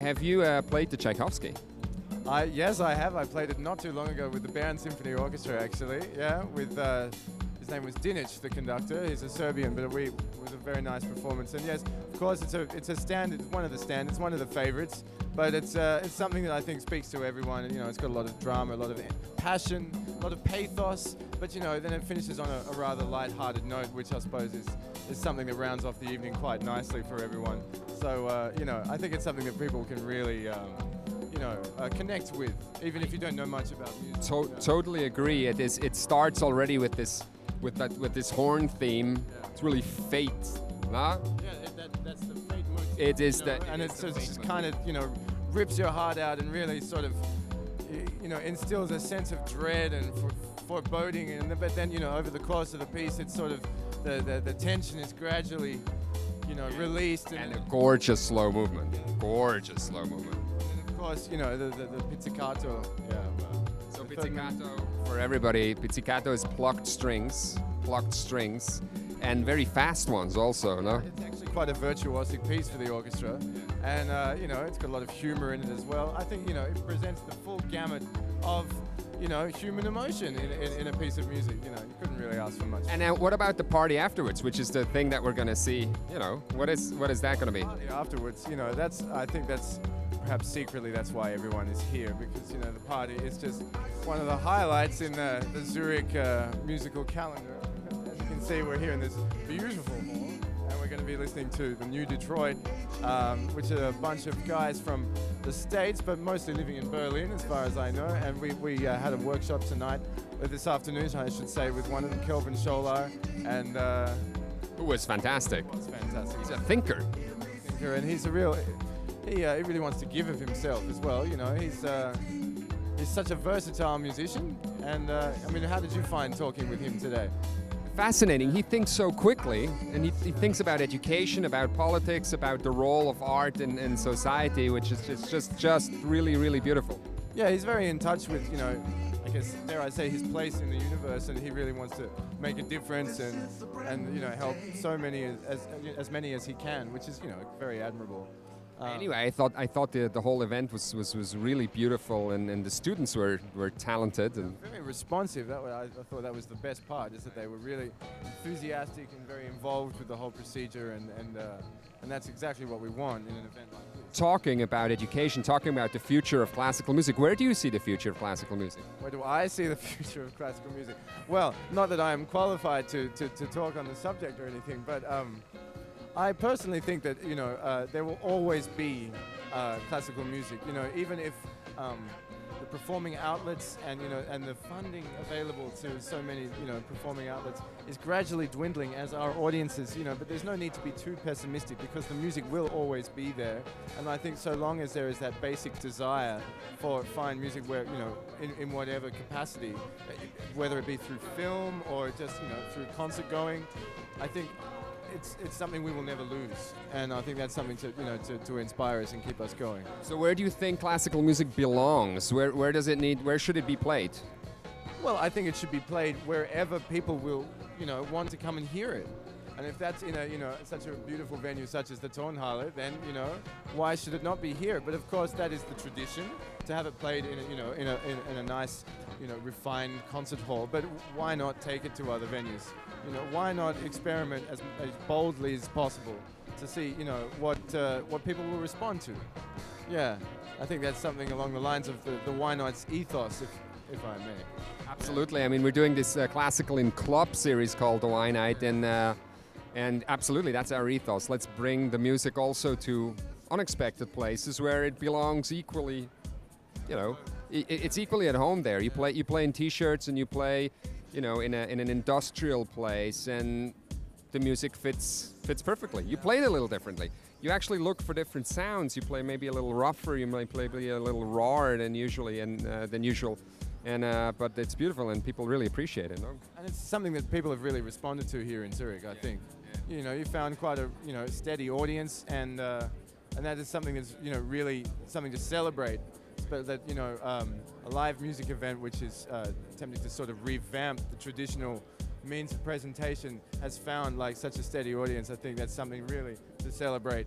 Have you played the Tchaikovsky? Yes, I have. I played it not too long ago with the Bern Symphony Orchestra, actually. Yeah, with his name was Ynight, the conductor. He's a Serbian, but it was a very nice performance. And yes, of course, it's a standard. It's one of the standards, one of the favorites. But it's something that I think speaks to everyone. And, you know, it's got a lot of drama, a lot of passion, a lot of pathos. But you know, then it finishes on a rather light-hearted note, which I suppose is something that rounds off the evening quite nicely for everyone. So you know, I think it's something that people can really you know, connect with, even if you don't know much about music. Totally agree. It starts already with this horn theme. Yeah. It's really fate, nah? Yeah, that's the fate motif. It is that, and it's just kind of, you know, rips your heart out and really sort of, you know, instills a sense of dread and foreboding. And but then, you know, over the course of the piece, it's sort of the tension is gradually, you know, released. And a gorgeous slow movement. Gorgeous slow movement. And of course, you know, the pizzicato. Yeah. So pizzicato, for everybody, pizzicato is plucked strings, and very fast ones also, no? It's actually quite a virtuosic piece for the orchestra, and you know, it's got a lot of humor in it as well. I think, you know, it presents the full gamut of, you know, human emotion in a piece of music. You know, you couldn't really ask for much. And now, what about the party afterwards, which is the thing that we're going to see? You know, what is that going to be? Party afterwards, you know, I think that's perhaps secretly that's why everyone is here, because, you know, the party is just one of the highlights in the Zurich musical calendar. As you can see, we're here in this beautiful hall, and we're going to be listening to the New Detroit, which are a bunch of guys from the States, but mostly living in Berlin, as far as I know. And we had a workshop tonight, this afternoon, I should say, with one of them, Kelvin, Sholar, and who was fantastic. It's fantastic. He's a thinker. And he's a real. He really wants to give of himself as well. You know, he's such a versatile musician. And I mean, how did you find talking with him today? Fascinating. He thinks so quickly, and he thinks about education, about politics, about the role of art in society, which is just really, really beautiful. Yeah, he's very in touch with, you know, I guess, dare I say, his place in the universe, and he really wants to make a difference and you know, help so many as many as he can, which is, you know, very admirable. Anyway, I thought the whole event was really beautiful, and the students were talented and very responsive. I thought that was the best part, is that they were really enthusiastic and very involved with the whole procedure, and that's exactly what we want in an event like this. Talking about education, talking about the future of classical music, where do you see the future of classical music? Where do I see the future of classical music? Well, not that I am qualified to talk on the subject or anything, but I personally think that, you know, there will always be classical music. You know, even if the performing outlets and, you know, and the funding available to so many, you know, performing outlets is gradually dwindling as our audiences, you know. But there's no need to be too pessimistic, because the music will always be there. And I think so long as there is that basic desire for fine music, where, you know, in whatever capacity, whether it be through film or just, you know, through concert going, I think it's something we will never lose, and I think that's something to, you know, to inspire us and keep us going. So where do you think classical music belongs? Where does it need? Where should it be played? Well, I think it should be played wherever people will, you know, want to come and hear it. And if that's in a, you know, such a beautiful venue such as the Tonhalle, then, you know, why should it not be here? But of course, that is the tradition, to have it played in a, you know, in a nice, you know, refined concert hall. But why not take it to other venues? You know, why not experiment as boldly as possible to see, you know, what people will respond to? Yeah, I think that's something along the lines of the Why Not's ethos, if I may. Absolutely. I mean, we're doing this classical in club series called the Ynight, and absolutely, that's our ethos. Let's bring the music also to unexpected places where it belongs equally. You know, it's equally at home there. You play in T-shirts, and you play, you know, in an industrial place, and the music fits perfectly. You play it a little differently. You actually look for different sounds. You play maybe a little rougher. You might play maybe a little rawer than usual. But it's beautiful, and people really appreciate it. No? And it's something that people have really responded to here in Zurich, I think. Yeah. You know, you found quite a, you know, steady audience, and that is something that's, you know, really something to celebrate. But that, you know, a live music event which is attempting to sort of revamp the traditional means of presentation has found like such a steady audience. I think that's something really to celebrate.